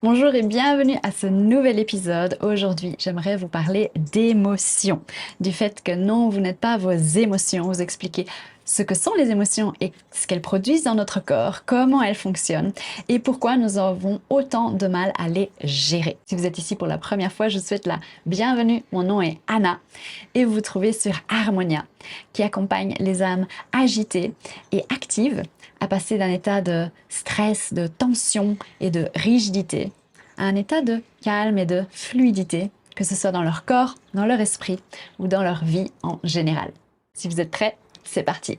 Bonjour et bienvenue à ce nouvel épisode. Aujourd'hui, j'aimerais vous parler d'émotions, du fait que non, vous n'êtes pas vos émotions, vous expliquer ce que sont les émotions et ce qu'elles produisent dans notre corps, comment elles fonctionnent et pourquoi nous avons autant de mal à les gérer. Si vous êtes ici pour la première fois, je vous souhaite la bienvenue. Mon nom est Anna et vous vous trouvez sur Harmonia, qui accompagne les âmes agitées et actives à passer d'un état de stress, de tension et de rigidité à un état de calme et de fluidité, que ce soit dans leur corps, dans leur esprit ou dans leur vie en général. Si vous êtes prêts, c'est parti!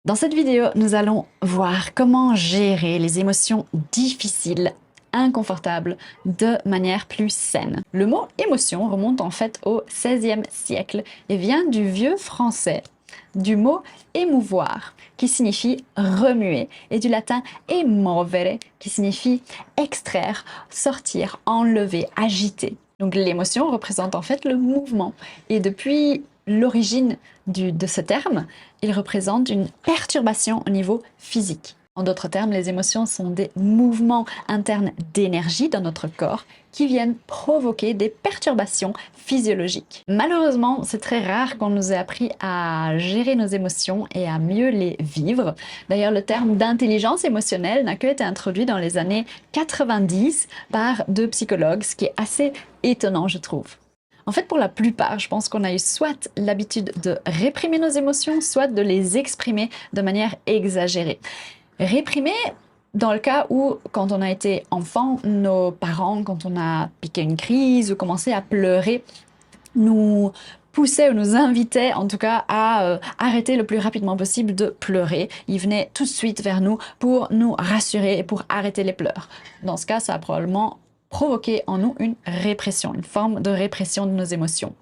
Dans cette vidéo, nous allons voir comment gérer les émotions difficiles, inconfortables, de manière plus saine. Le mot émotion remonte en fait au XVIe siècle et vient du vieux français, du mot émouvoir, qui signifie remuer, et du latin emovere, qui signifie extraire, sortir, enlever, agiter. Donc l'émotion représente en fait le mouvement. Et depuis l'origine de ce terme, il représente une perturbation au niveau physique. En d'autres termes, les émotions sont des mouvements internes d'énergie dans notre corps qui viennent provoquer des perturbations physiologiques. Malheureusement, c'est très rare qu'on nous ait appris à gérer nos émotions et à mieux les vivre. D'ailleurs, le terme d'intelligence émotionnelle n'a que été introduit dans les années 90 par deux psychologues, ce qui est assez étonnant, je trouve. En fait, pour la plupart, je pense qu'on a eu soit l'habitude de réprimer nos émotions, soit de les exprimer de manière exagérée. Réprimer, dans le cas où, quand on a été enfant, nos parents, quand on a piqué une crise ou commencé à pleurer, nous poussaient ou nous invitaient en tout cas à arrêter le plus rapidement possible de pleurer. Ils venaient tout de suite vers nous pour nous rassurer et pour arrêter les pleurs. Dans ce cas, ça a probablement provoqué en nous une répression, une forme de répression de nos émotions.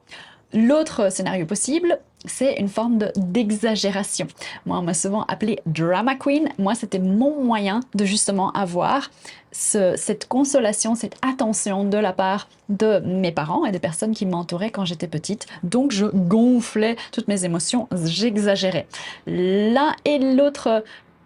L'autre scénario possible, c'est une forme d'exagération. Moi, on m'a souvent appelée drama queen. Moi, c'était mon moyen de justement avoir cette consolation, cette attention de la part de mes parents et des personnes qui m'entouraient quand j'étais petite. Donc, je gonflais toutes mes émotions, j'exagérais. L'un et l'autre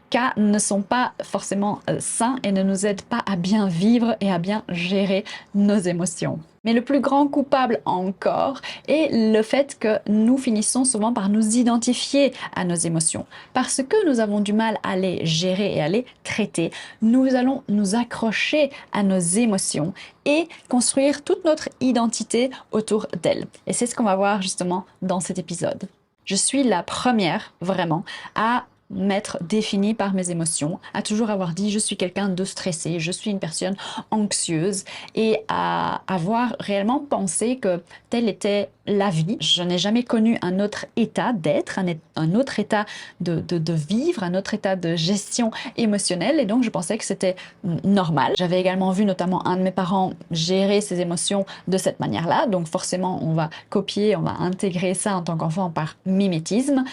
cas ne sont pas forcément sains et ne nous aident pas à bien vivre et à bien gérer nos émotions. Mais le plus grand coupable encore est le fait que nous finissons souvent par nous identifier à nos émotions. Parce que nous avons du mal à les gérer et à les traiter, nous allons nous accrocher à nos émotions et construire toute notre identité autour d'elles. Et c'est ce qu'on va voir justement dans cet épisode. Je suis la première, vraiment, à m'être définie par mes émotions, à toujours avoir dit je suis quelqu'un de stressé, je suis une personne anxieuse et à avoir réellement pensé que telle était la vie. Je n'ai jamais connu un autre état d'être, un autre état de vivre, un autre état de gestion émotionnelle et donc je pensais que c'était normal. J'avais également vu notamment un de mes parents gérer ses émotions de cette manière-là, donc forcément on va copier, on va intégrer ça en tant qu'enfant par mimétisme.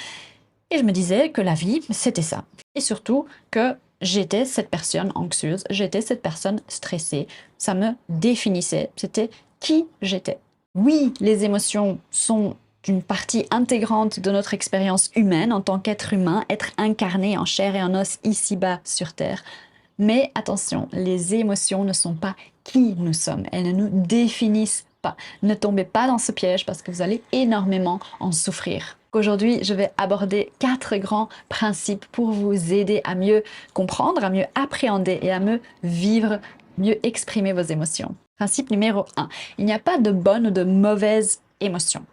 Et je me disais que la vie, c'était ça. Et surtout que j'étais cette personne anxieuse, j'étais cette personne stressée. Ça me définissait, c'était qui j'étais. Oui, les émotions sont une partie intégrante de notre expérience humaine en tant qu'être humain, être incarné en chair et en os ici-bas sur Terre. Mais attention, les émotions ne sont pas qui nous sommes, elles ne nous définissent pas. Ne tombez pas dans ce piège parce que vous allez énormément en souffrir. Aujourd'hui, je vais aborder 4 grands principes pour vous aider à mieux comprendre, à mieux appréhender et à mieux vivre, mieux exprimer vos émotions. Principe numéro 1. Il n'y a pas de bonne ou de mauvaise émotion.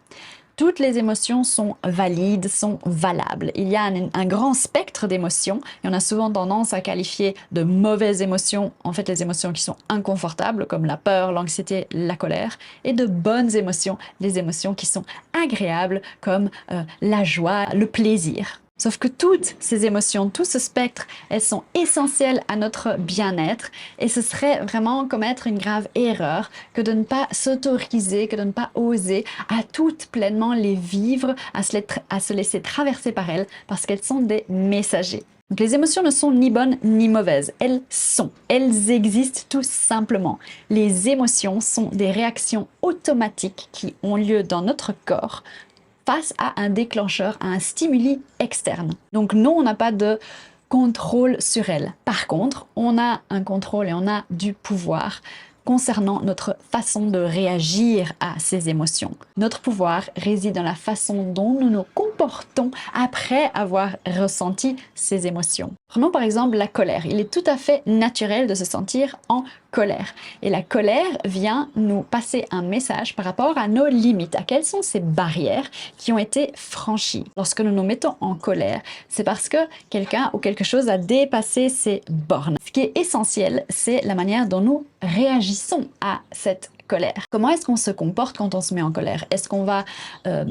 Toutes les émotions sont valides, sont valables. Il y a un grand spectre d'émotions et on a souvent tendance à qualifier de mauvaises émotions, en fait les émotions qui sont inconfortables comme la peur, l'anxiété, la colère, et de bonnes émotions, les émotions qui sont agréables comme la joie, le plaisir. Sauf que toutes ces émotions, tout ce spectre, elles sont essentielles à notre bien-être et ce serait vraiment commettre une grave erreur que de ne pas s'autoriser, que de ne pas oser à toutes pleinement les vivre, à se laisser traverser par elles parce qu'elles sont des messagers. Donc les émotions ne sont ni bonnes ni mauvaises, elles sont, elles existent tout simplement. Les émotions sont des réactions automatiques qui ont lieu dans notre corps face à un déclencheur, à un stimuli externe. Donc non, on n'a pas de contrôle sur elle. Par contre, on a un contrôle et on a du pouvoir concernant notre façon de réagir à ces émotions. Notre pouvoir réside dans la façon dont nous nous comportons après avoir ressenti ces émotions. Prenons par exemple la colère. Il est tout à fait naturel de se sentir en colère. Et la colère vient nous passer un message par rapport à nos limites, à quelles sont ces barrières qui ont été franchies. Lorsque nous nous mettons en colère, c'est parce que quelqu'un ou quelque chose a dépassé ses bornes. Ce qui est essentiel, c'est la manière dont nous réagissons à cette colère. Comment est-ce qu'on se comporte quand on se met en colère? Est-ce qu'on va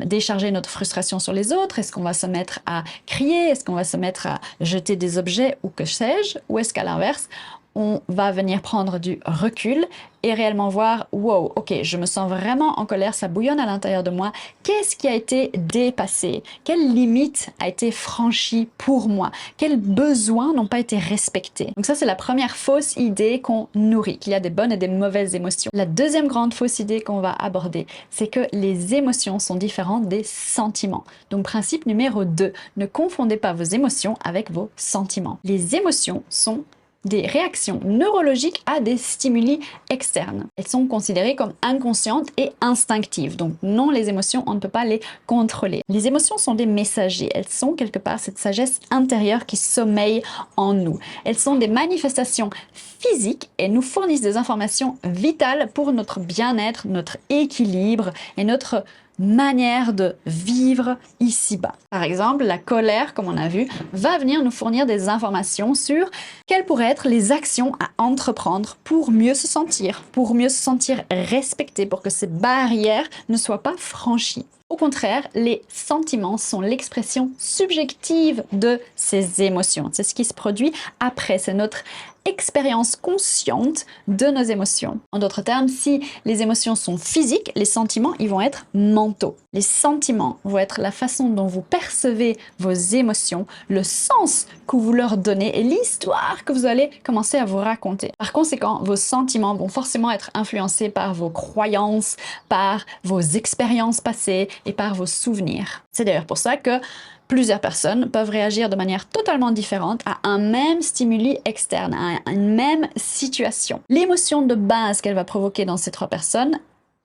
décharger notre frustration sur les autres? Est-ce qu'on va se mettre à crier? Est-ce qu'on va se mettre à jeter des objets ou que sais-je? Ou est-ce qu'à l'inverse, on va venir prendre du recul et réellement voir, wow, ok, je me sens vraiment en colère, ça bouillonne à l'intérieur de moi. Qu'est-ce qui a été dépassé? Quelle limite a été franchie pour moi? Quels besoins n'ont pas été respectés? Donc ça, c'est la première fausse idée qu'on nourrit, qu'il y a des bonnes et des mauvaises émotions. La deuxième grande fausse idée qu'on va aborder, c'est que les émotions sont différentes des sentiments. Donc principe numéro 2, ne confondez pas vos émotions avec vos sentiments. Les émotions sont des réactions neurologiques à des stimuli externes. Elles sont considérées comme inconscientes et instinctives. Donc non, les émotions, on ne peut pas les contrôler. Les émotions sont des messagers. Elles sont quelque part cette sagesse intérieure qui sommeille en nous. Elles sont des manifestations physiques et nous fournissent des informations vitales pour notre bien-être, notre équilibre et notre manière de vivre ici-bas. Par exemple, la colère, comme on a vu, va venir nous fournir des informations sur quelles pourraient être les actions à entreprendre pour mieux se sentir respecté, pour que ces barrières ne soient pas franchies. Au contraire, les sentiments sont l'expression subjective de ces émotions. C'est ce qui se produit après, c'est notre expérience consciente de nos émotions. En d'autres termes, si les émotions sont physiques, les sentiments, ils vont être mentaux. Les sentiments vont être la façon dont vous percevez vos émotions, le sens que vous leur donnez et l'histoire que vous allez commencer à vous raconter. Par conséquent, vos sentiments vont forcément être influencés par vos croyances, par vos expériences passées et par vos souvenirs. C'est d'ailleurs pour ça que plusieurs personnes peuvent réagir de manière totalement différente à un même stimuli externe, à une même situation. L'émotion de base qu'elle va provoquer dans ces trois personnes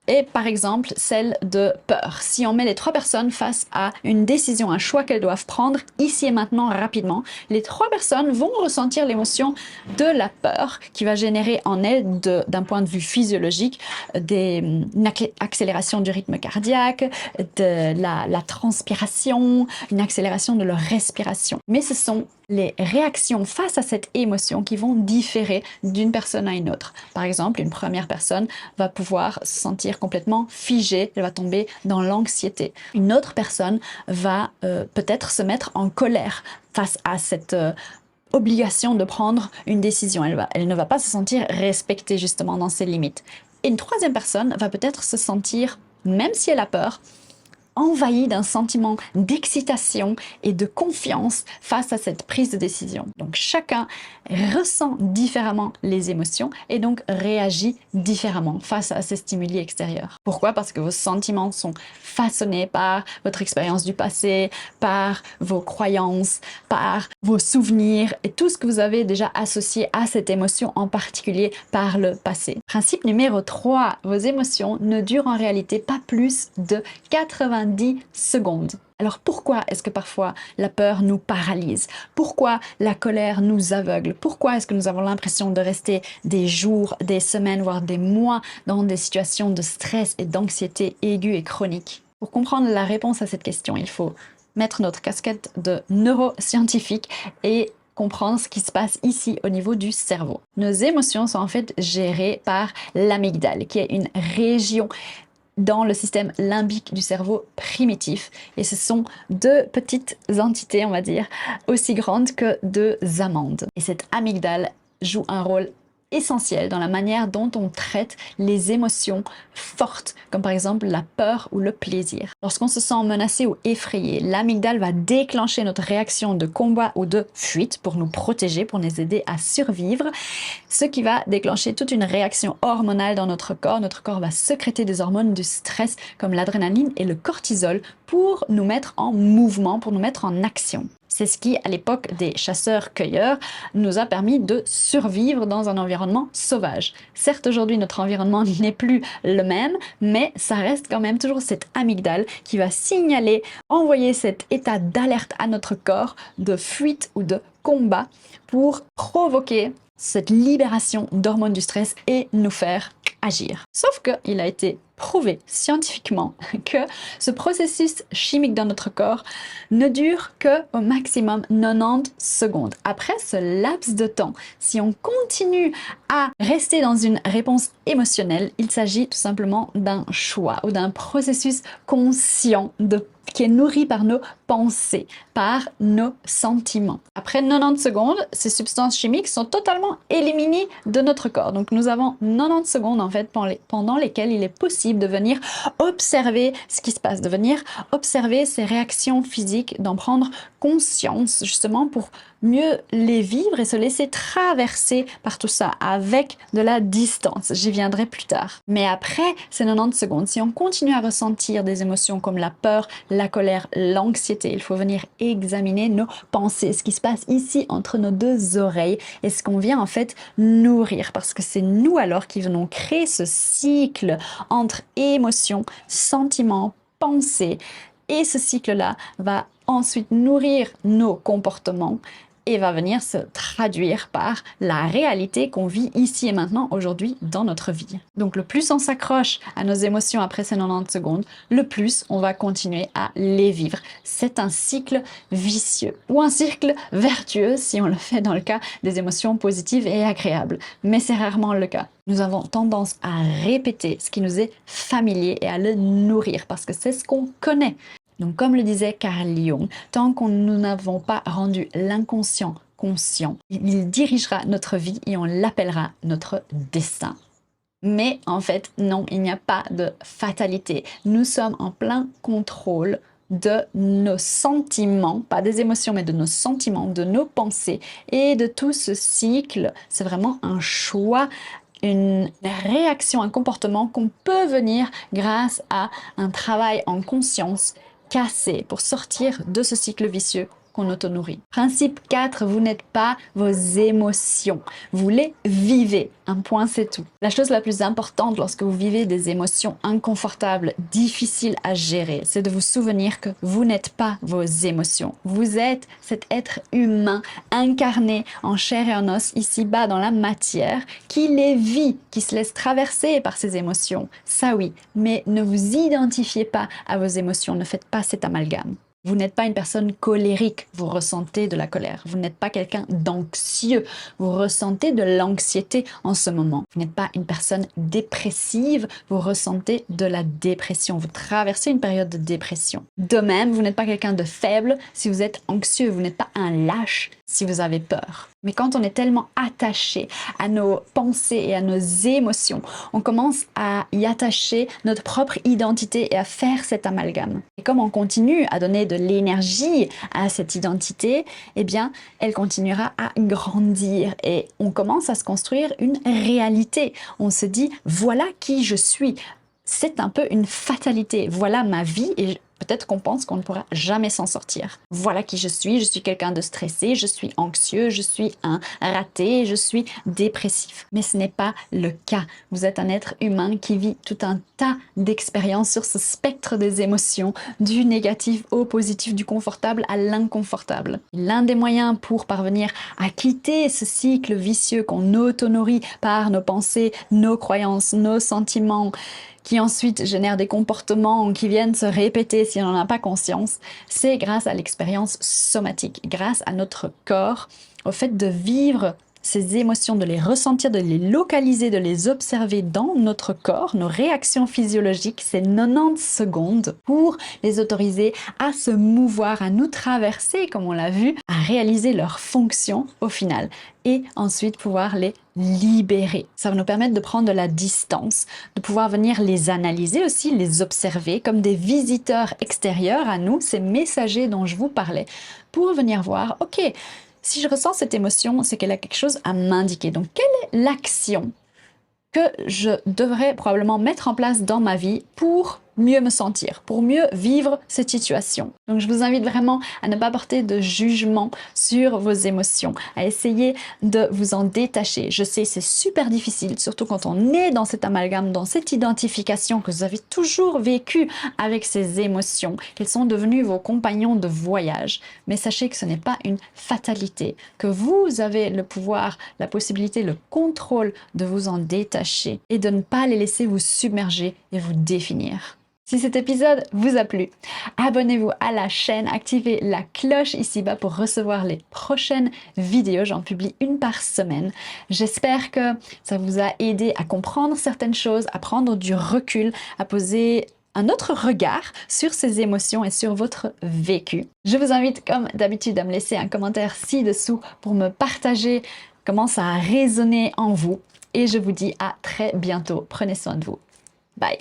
est par exemple celle de peur. Si on met les trois personnes face à une décision, un choix qu'elles doivent prendre ici et maintenant rapidement, les trois personnes vont ressentir l'émotion de la peur qui va générer en elles, d'un point de vue physiologique, une accélération du rythme cardiaque, de la transpiration, une accélération de leur respiration. Mais ce sont les réactions face à cette émotion qui vont différer d'une personne à une autre. Par exemple, une première personne va pouvoir se sentir complètement figée, elle va tomber dans l'anxiété. Une autre personne va peut-être se mettre en colère face à cette obligation de prendre une décision. Elle ne va pas se sentir respectée justement dans ses limites. Et une troisième personne va peut-être se sentir, même si elle a peur, envahi d'un sentiment d'excitation et de confiance face à cette prise de décision. Donc chacun ressent différemment les émotions et donc réagit différemment face à ces stimuli extérieurs. Pourquoi? Parce que vos sentiments sont façonnés par votre expérience du passé, par vos croyances, par vos souvenirs et tout ce que vous avez déjà associé à cette émotion en particulier par le passé. Principe numéro 3, vos émotions ne durent en réalité pas plus de 90 secondes. Alors pourquoi est-ce que parfois la peur nous paralyse? Pourquoi la colère nous aveugle? Pourquoi est-ce que nous avons l'impression de rester des jours, des semaines, voire des mois dans des situations de stress et d'anxiété aiguë et chronique? Pour comprendre la réponse à cette question, il faut mettre notre casquette de neuroscientifique et comprendre ce qui se passe ici au niveau du cerveau. Nos émotions sont en fait gérées par l'amygdale, qui est une région dans le système limbique du cerveau primitif. Et ce sont deux petites entités, on va dire, aussi grandes que deux amandes. Et cette amygdale joue un rôle essentiel dans la manière dont on traite les émotions fortes, comme par exemple la peur ou le plaisir. Lorsqu'on se sent menacé ou effrayé, l'amygdale va déclencher notre réaction de combat ou de fuite pour nous protéger, pour nous aider à survivre, ce qui va déclencher toute une réaction hormonale dans notre corps. Notre corps va sécréter des hormones du stress comme l'adrénaline et le cortisol pour nous mettre en mouvement, pour nous mettre en action. C'est ce qui, à l'époque des chasseurs-cueilleurs, nous a permis de survivre dans un environnement sauvage. Certes, aujourd'hui, notre environnement n'est plus le même, mais ça reste quand même toujours cette amygdale qui va signaler, envoyer cet état d'alerte à notre corps de fuite ou de combat pour provoquer cette libération d'hormones du stress et nous faire agir. Sauf qu'il a été prouvé scientifiquement que ce processus chimique dans notre corps ne dure que au maximum 90 secondes. Après ce laps de temps, si on continue à rester dans une réponse émotionnelle, il s'agit tout simplement d'un choix ou d'un processus conscient qui est nourri par nos pensées, par nos sentiments. Après 90 secondes, ces substances chimiques sont totalement éliminées de notre corps. Donc nous avons 90 secondes en fait pendant lesquelles il est possible de venir observer ce qui se passe, de venir observer ces réactions physiques, d'en prendre conscience justement pour mieux les vivre et se laisser traverser par tout ça avec de la distance. J'y viendrai plus tard. Mais après ces 90 secondes, si on continue à ressentir des émotions comme la peur, la colère, l'anxiété, il faut venir examiner nos pensées, ce qui se passe ici entre nos deux oreilles et ce qu'on vient en fait nourrir parce que c'est nous alors qui venons créer ce cycle entre émotions, sentiments, pensées et ce cycle-là va ensuite nourrir nos comportements et va venir se traduire par la réalité qu'on vit ici et maintenant, aujourd'hui, dans notre vie. Donc le plus on s'accroche à nos émotions après ces 90 secondes, le plus on va continuer à les vivre. C'est un cycle vicieux ou un cycle vertueux si on le fait dans le cas des émotions positives et agréables. Mais c'est rarement le cas. Nous avons tendance à répéter ce qui nous est familier et à le nourrir parce que c'est ce qu'on connaît. Donc, comme le disait Carl Jung, tant que nous n'avons pas rendu l'inconscient conscient, il dirigera notre vie et on l'appellera notre destin. Mais en fait, non, il n'y a pas de fatalité. Nous sommes en plein contrôle de nos sentiments, pas des émotions, mais de nos sentiments, de nos pensées et de tout ce cycle. C'est vraiment un choix, une réaction, un comportement qu'on peut venir grâce à un travail en conscience cassé pour sortir de ce cycle vicieux qu'on auto-nourrit. Principe 4, vous n'êtes pas vos émotions, vous les vivez. Un point, c'est tout. La chose la plus importante lorsque vous vivez des émotions inconfortables, difficiles à gérer, c'est de vous souvenir que vous n'êtes pas vos émotions. Vous êtes cet être humain incarné en chair et en os ici-bas dans la matière qui les vit, qui se laisse traverser par ces émotions. Ça oui, mais ne vous identifiez pas à vos émotions, ne faites pas cet amalgame. Vous n'êtes pas une personne colérique, vous ressentez de la colère. Vous n'êtes pas quelqu'un d'anxieux, vous ressentez de l'anxiété en ce moment. Vous n'êtes pas une personne dépressive, vous ressentez de la dépression. Vous traversez une période de dépression. De même, vous n'êtes pas quelqu'un de faible si vous êtes anxieux. Vous n'êtes pas un lâche si vous avez peur. Mais quand on est tellement attaché à nos pensées et à nos émotions, on commence à y attacher notre propre identité et à faire cet amalgame. Et comme on continue à donner de l'énergie à cette identité, eh bien, elle continuera à grandir et on commence à se construire une réalité. On se dit, voilà qui je suis. C'est un peu une fatalité. Voilà ma vie et peut-être qu'on pense qu'on ne pourra jamais s'en sortir. Voilà qui je suis quelqu'un de stressé, je suis anxieux, je suis un raté, je suis dépressif. Mais ce n'est pas le cas. Vous êtes un être humain qui vit tout un tas d'expériences sur ce spectre des émotions, du négatif au positif, du confortable à l'inconfortable. L'un des moyens pour parvenir à quitter ce cycle vicieux qu'on auto-nourrit par nos pensées, nos croyances, nos sentiments, qui ensuite génèrent des comportements qui viennent se répéter si on n'en a pas conscience, c'est grâce à l'expérience somatique, grâce à notre corps, au fait de vivre ces émotions, de les ressentir, de les localiser, de les observer dans notre corps, nos réactions physiologiques, c'est 90 secondes pour les autoriser à se mouvoir, à nous traverser, comme on l'a vu, à réaliser leur fonction au final et ensuite pouvoir les libérer. Ça va nous permettre de prendre de la distance, de pouvoir venir les analyser aussi, les observer comme des visiteurs extérieurs à nous, ces messagers dont je vous parlais, pour venir voir, ok, si je ressens cette émotion, c'est qu'elle a quelque chose à m'indiquer. Donc, quelle est l'action que je devrais probablement mettre en place dans ma vie pour mieux me sentir, pour mieux vivre cette situation. Donc je vous invite vraiment à ne pas porter de jugement sur vos émotions, à essayer de vous en détacher. Je sais, c'est super difficile, surtout quand on est dans cet amalgame, dans cette identification que vous avez toujours vécu avec ces émotions, qu'elles sont devenues vos compagnons de voyage. Mais sachez que ce n'est pas une fatalité, que vous avez le pouvoir, la possibilité, le contrôle de vous en détacher et de ne pas les laisser vous submerger et vous définir. Si cet épisode vous a plu, abonnez-vous à la chaîne, activez la cloche ici-bas pour recevoir les prochaines vidéos. J'en publie une par semaine. J'espère que ça vous a aidé à comprendre certaines choses, à prendre du recul, à poser un autre regard sur ces émotions et sur votre vécu. Je vous invite comme d'habitude à me laisser un commentaire ci-dessous pour me partager comment ça a résonné en vous. Et je vous dis à très bientôt. Prenez soin de vous. Bye.